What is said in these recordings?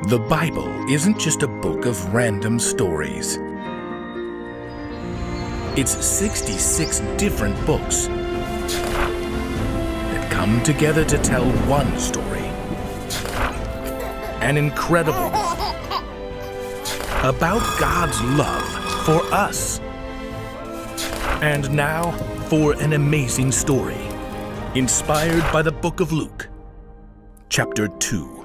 The Bible isn't just a book of random stories. It's 66 different books that come together to tell one story. An incredible one. About God's love for us. And now for an amazing story, inspired by the book of Luke, chapter 2.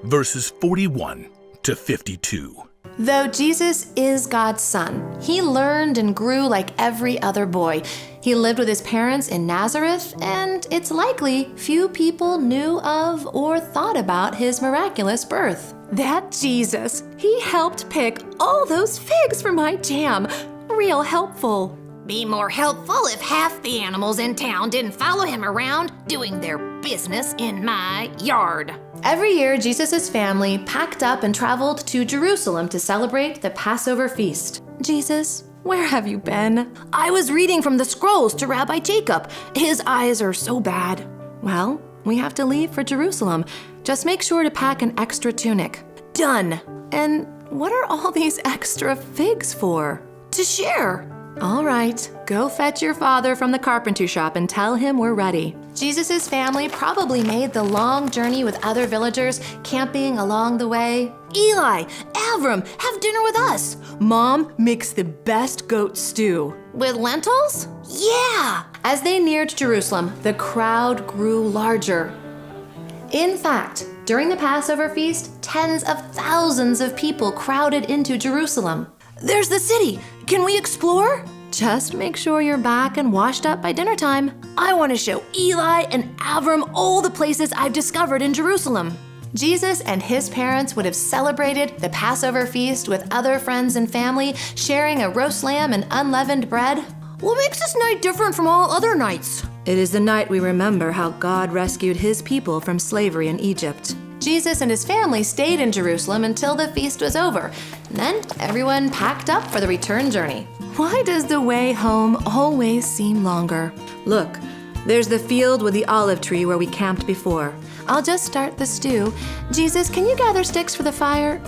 Verses 41 to 52. Though Jesus is God's son, he learned and grew like every other boy. He lived with his parents in Nazareth, and it's likely few people knew of or thought about his miraculous birth. That Jesus, he helped pick all those figs for my jam. Real helpful. Be more helpful if half the animals in town didn't follow him around doing their business in my yard. Every year, Jesus' family packed up and traveled to Jerusalem to celebrate the Passover feast. Jesus, where have you been? I was reading from the scrolls to Rabbi Jacob. His eyes are so bad. Well, we have to leave for Jerusalem. Just make sure to pack an extra tunic. Done. And what are all these extra figs for? To share. All right, go fetch your father from the carpenter shop and tell him we're ready. Jesus' family probably made the long journey with other villagers, camping along the way. Eli, Avram, have dinner with us. Mom makes the best goat stew. With lentils? Yeah. As they neared Jerusalem, the crowd grew larger. In fact, during the Passover feast, tens of thousands of people crowded into Jerusalem. There's the city. Can we explore? Just make sure you're back and washed up by dinner time. I want to show Eli and Avram all the places I've discovered in Jerusalem. Jesus and his parents would have celebrated the Passover feast with other friends and family, sharing a roast lamb and unleavened bread. What makes this night different from all other nights? It is the night we remember how God rescued his people from slavery in Egypt. Jesus and his family stayed in Jerusalem until the feast was over. And then everyone packed up for the return journey. Why does the way home always seem longer? Look, there's the field with the olive tree where we camped before. I'll just start the stew. Jesus, can you gather sticks for the fire?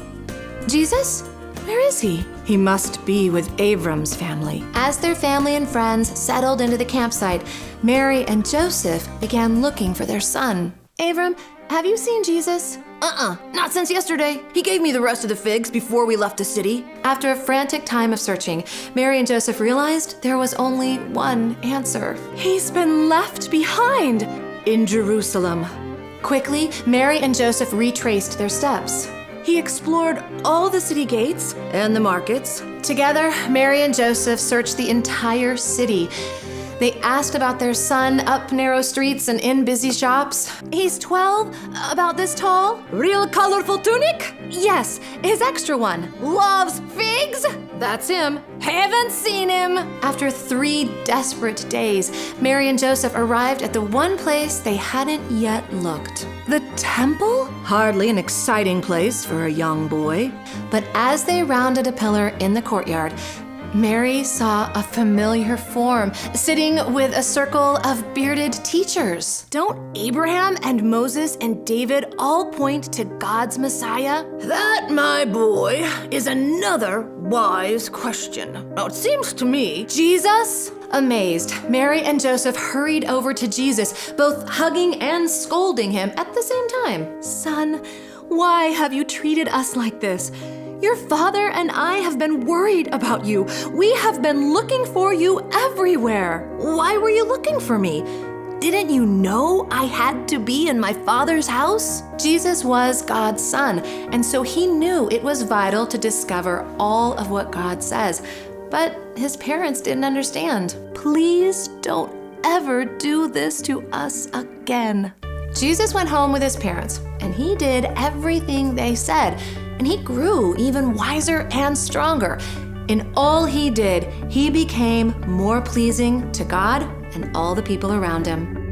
Jesus? Where is he? He must be with Avram's family. As their family and friends settled into the campsite, Mary and Joseph began looking for their son. Avram, have you seen Jesus? Not since yesterday. He gave me the rest of the figs before we left the city. After a frantic time of searching, Mary and Joseph realized there was only one answer. He's been left behind in Jerusalem. Quickly, Mary and Joseph retraced their steps. He explored all the city gates and the markets. Together, Mary and Joseph searched the entire city. They asked about their son up narrow streets and in busy shops. He's 12, about this tall. Real colorful tunic? Yes, his extra one. Loves figs? That's him. Haven't seen him. After 3 desperate days, Mary and Joseph arrived at the one place they hadn't yet looked. The temple? Hardly an exciting place for a young boy. But as they rounded a pillar in the courtyard, Mary saw a familiar form sitting with a circle of bearded teachers. Don't Abraham and Moses and David all point to God's Messiah? That, my boy, is another wise question. Now, it seems to me, Jesus? Amazed, Mary and Joseph hurried over to Jesus, both hugging and scolding him at the same time. Son, why have you treated us like this? Your father and I have been worried about you. We have been looking for you everywhere. Why were you looking for me? Didn't you know I had to be in my father's house? Jesus was God's son, and so he knew it was vital to discover all of what God says. But his parents didn't understand. Please don't ever do this to us again. Jesus went home with his parents, and he did everything they said. And he grew even wiser and stronger. In all he did, he became more pleasing to God and all the people around him.